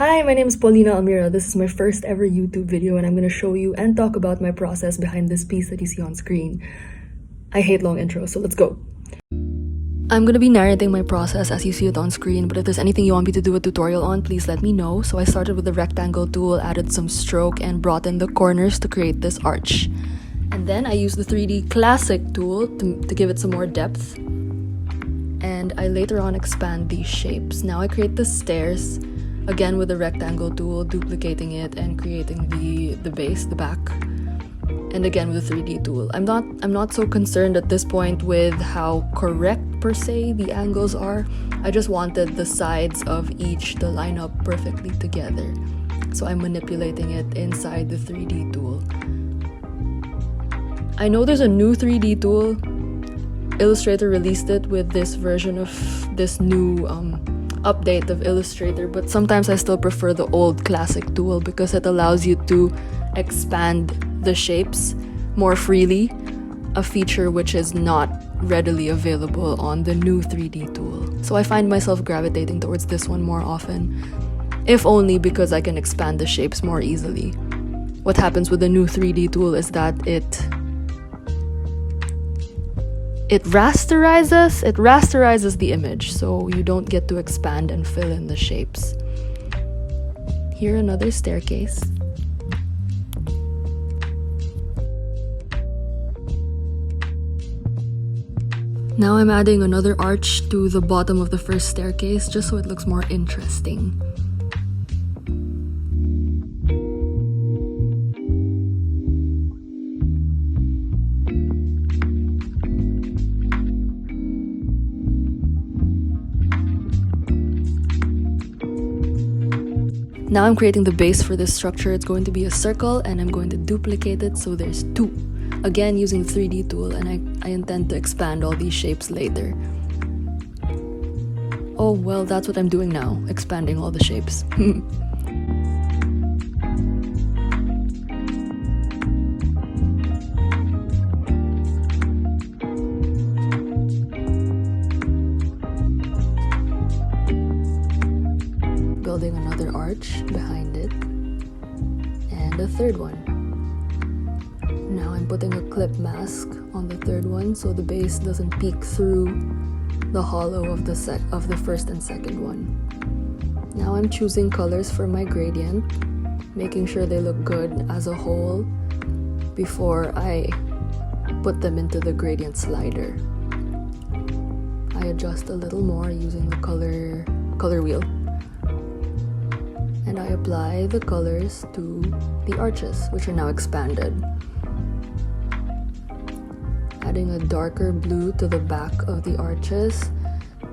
Hi, my name is Paulina Almira. This is my first ever YouTube video and I'm going to show you and talk about my process behind this piece that you see on screen. I hate long intros, so let's go. I'm going to be narrating my process as you see it on screen, but if there's anything you want me to do a tutorial on, please let me know. So I started with the rectangle tool, added some stroke, and brought in the corners to create this arch. And then I used the 3D Classic tool to give it some more depth. And I later on expand these shapes. Now I create the stairs, again with the rectangle tool, duplicating it and creating the base, the back. And again with the 3D tool. I'm not so concerned at this point with how correct per se the angles are. I just wanted the sides of each to line up perfectly together. So I'm manipulating it inside the 3D tool. I know there's a new 3D tool. Illustrator released it with this version of this new update of Illustrator, but sometimes I still prefer the old classic tool because it allows you to expand the shapes more freely, a feature which is not readily available on the new 3D tool. So I find myself gravitating towards this one more often, if only because I can expand the shapes more easily. What happens with the new 3D tool is that it rasterizes the image, so you don't get to expand and fill in the shapes. Here, another staircase. Now I'm adding another arch to the bottom of the first staircase, just so it looks more interesting. Now I'm creating the base for this structure. It's going to be a circle and I'm going to duplicate it so there's two. Again using the 3D tool, and I intend to expand all these shapes later. Oh well, that's what I'm doing now, expanding all the shapes. Building another arch behind it, and a third one. Now I'm putting a clip mask on the third one so the base doesn't peek through the hollow of the first and second one. Now I'm choosing colors for my gradient, making sure they look good as a whole before I put them into the gradient slider. I adjust a little more using the color wheel. And I apply the colors to the arches, which are now expanded. Adding a darker blue to the back of the arches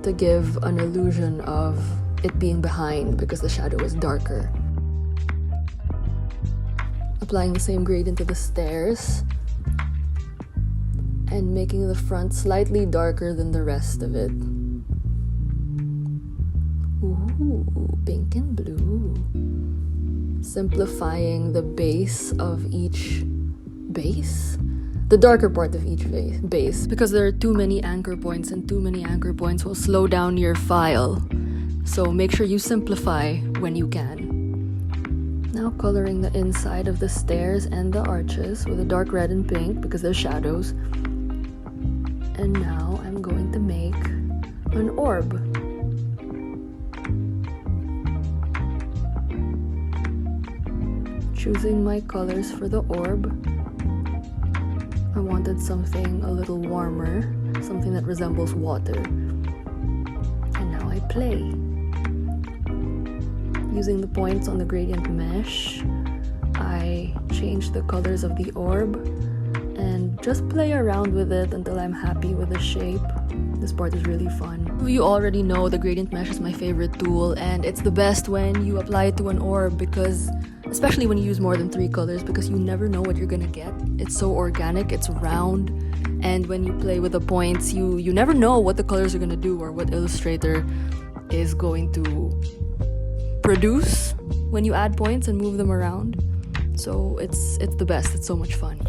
to give an illusion of it being behind because the shadow is darker. Applying the same gradient to the stairs and making the front slightly darker than the rest of it. Ooh, pink and blue. Simplifying the base of each base. The darker part of each base, because there are too many anchor points, and too many anchor points will slow down your file. So make sure you simplify when you can. Now coloring the inside of the stairs and the arches with a dark red and pink because they're shadows. And now I'm going to make an orb. Choosing my colors for the orb. I wanted something a little warmer, something that resembles water. And now I play. Using the points on the gradient mesh, I change the colors of the orb and just play around with it until I'm happy with the shape. This part is really fun. You already know the gradient mesh is my favorite tool, and it's the best when you apply it to an orb because especially when you use more than 3 colors, because you never know what you're gonna get. It's so organic, it's round, and when you play with the points, you never know what the colors are gonna do or what Illustrator is going to produce when you add points and move them around. So it's the best, it's so much fun.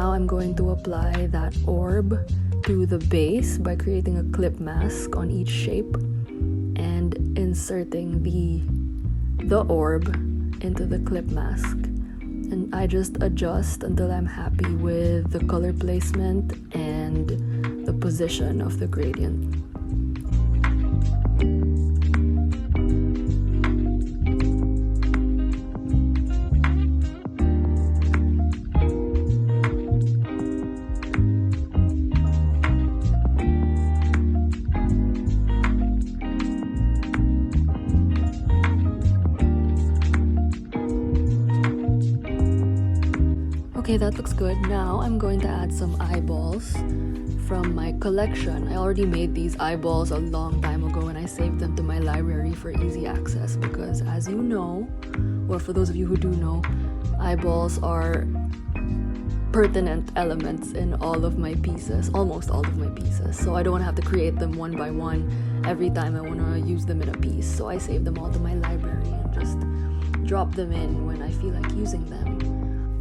now I'm going to apply that orb to the base by creating a clip mask on each shape and inserting the orb into the clip mask. And I just adjust until I'm happy with the color placement and the position of the gradient. Okay, that looks good. Now I'm going to add some eyeballs from my collection. I already made these eyeballs a long time ago and I saved them to my library for easy access because, as you know, or for those of you who do know, eyeballs are pertinent elements in all of my pieces, almost all of my pieces. So I don't want to have to create them one by one every time I want to use them in a piece. So I save them all to my library and just drop them in when I feel like using them.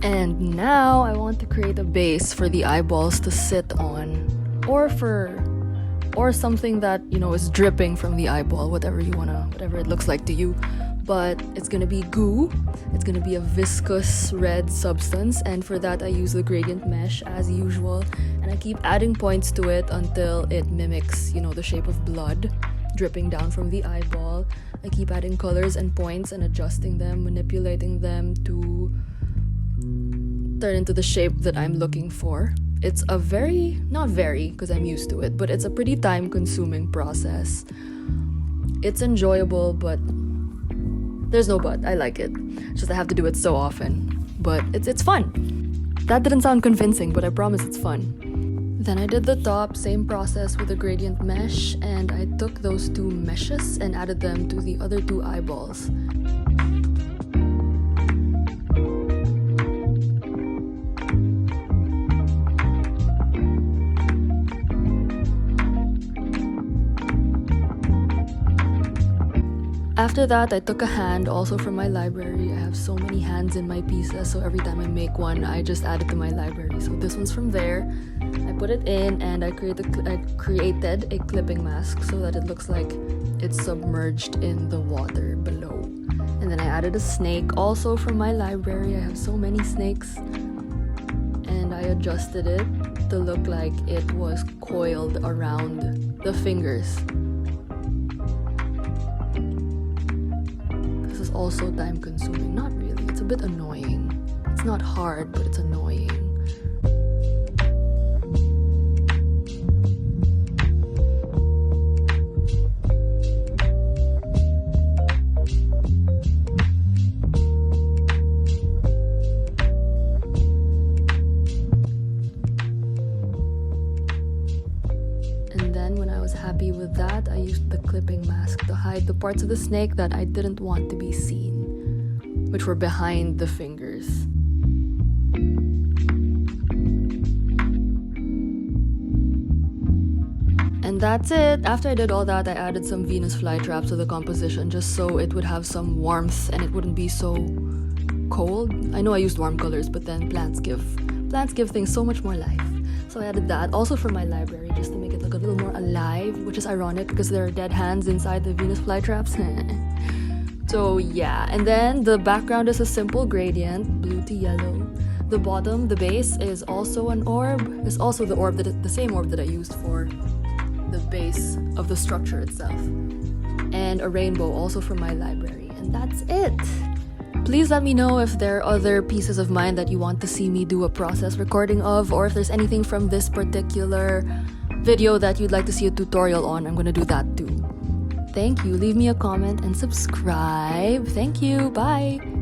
And now I want to create a base for the eyeballs to sit on, or something that, you know, is dripping from the eyeball, whatever it looks like to you. But it's gonna be goo. It's gonna be a viscous red substance, and for that I use the gradient mesh as usual, and I keep adding points to it until it mimics, you know, the shape of blood dripping down from the eyeball. I keep adding colors and points and adjusting them, manipulating them to turn into the shape that I'm looking for. It's a not very, because I'm used to it, but it's a pretty time-consuming process. It's enjoyable, but there's no but. I like it. It's just I have to do it so often. But it's fun. That didn't sound convincing, but I promise it's fun. Then I did the top, same process with the gradient mesh, and I took those two meshes and added them to the other two eyeballs. After that, I took a hand also from my library. I have so many hands in my pieces, so every time I make one, I just add it to my library. So this one's from there. I put it in and I created a clipping mask so that it looks like it's submerged in the water below. And then I added a snake also from my library. I have so many snakes. And I adjusted it to look like it was coiled around the fingers. Also time consuming. Not really, it's a bit annoying. It's not hard, but it's annoying. And then when I was happy with that, I used the clipping mask to hide the parts of the snake that I didn't want to be seen, which were behind the fingers. And that's it. After I did all that, I added some Venus flytraps to the composition just so it would have some warmth and it wouldn't be so cold. I know I used warm colors, but then plants give things so much more life. So I added that also from my library just to make it look a little more alive, which is ironic because there are dead hands inside the Venus flytraps. So yeah, and then the background is a simple gradient, blue to yellow. The bottom, the base, is also an orb. It's also the same orb that I used for the base of the structure itself. And a rainbow also from my library. And that's it! Please let me know if there are other pieces of mine that you want to see me do a process recording of, or if there's anything from this particular video that you'd like to see a tutorial on. I'm gonna do that too. Thank you. Leave me a comment and subscribe. Thank you. Bye!